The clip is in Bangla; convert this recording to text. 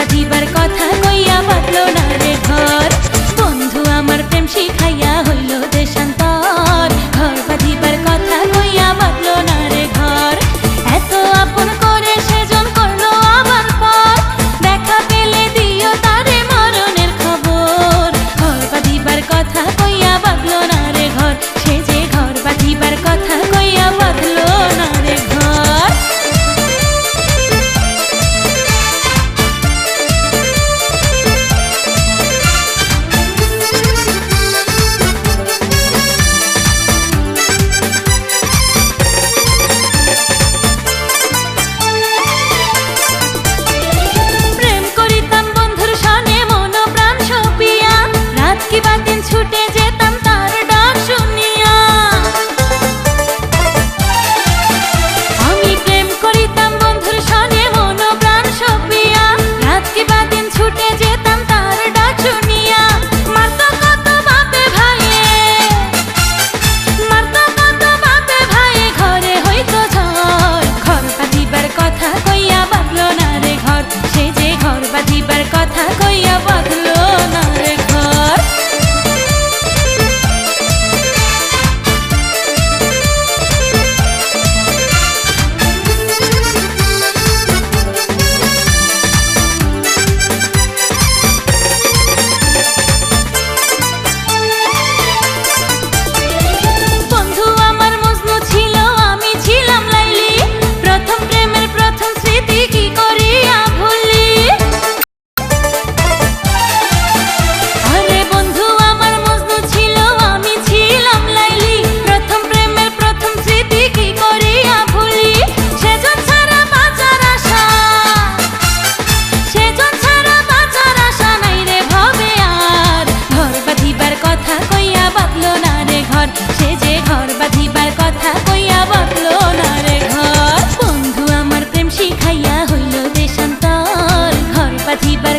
বাঁধিবার কথা কইয়া বাঁধলো না রে ঘর। বন্ধু আমার প্রেম শিখাইয়া হইল দেশান্তর, ঘর বাঁধিবার কথা কইয়া বাঁধলো না রে ঘর। এত আপন করে সেজন করলো আবার পর, দেখা পেলে দিও তারে মরণের খবর। ঘর বাঁধিবার কথা কইয়া বাঁধলো না রে ঘর, সে যে ঘর বাঁধিবার কথা কইয়া বাঁধলো না রে ঘর। প্রেম করিতাম বন্ধুর সনে মন প্রাণ সপিয়া, রাত কি বা দিন ছুটে যেতাম তার ডাক শুনিয়া। আমি প্রেম করিতাম বন্ধুর সনে মন প্রাণ সপিয়া, রাত কি বা দিন ছুটে যেতাম তার ডাক শুনিয়া। মারতো কত বাপে ভাইয়ে, মারতো কত বাপে ভাইয়ে, ঘরে হইতো ঝড়। ঘর বাঁধিবার কথা কইয়া বাঁধলো না রে ঘর, সে যে ঘর বাঁধিবার কথা কইয়া বাঁধলো না রে ঘর। বন্ধু আমার মজনু ছিল, আমি ছিলাম লাইলি, প্রথম প্রেমের প্রথম স্মৃতি কি করিয়া ভুলি। আরে বন্ধু আমার মজনু ছিল, আমি ছিলাম লাইলি, প্রথম প্রেমের প্রথম স্মৃতি কি করিয়া ভুলি। সেজন ছাড়া বাঁচার আশা, সেজন ছাড়া বাঁচার আশা নাই রে ভবে আর। ঘর বাঁধিবার কথা কইয়া বাঁধলো না রে ঘর, সে যে ঘর বাঁধিবার কথা কইয়া বাঁধলো না রে ঘর। বন্ধু আমার প্রেম শিখাইয়া হইল দেশান্তর, ঘর বাঁধিবার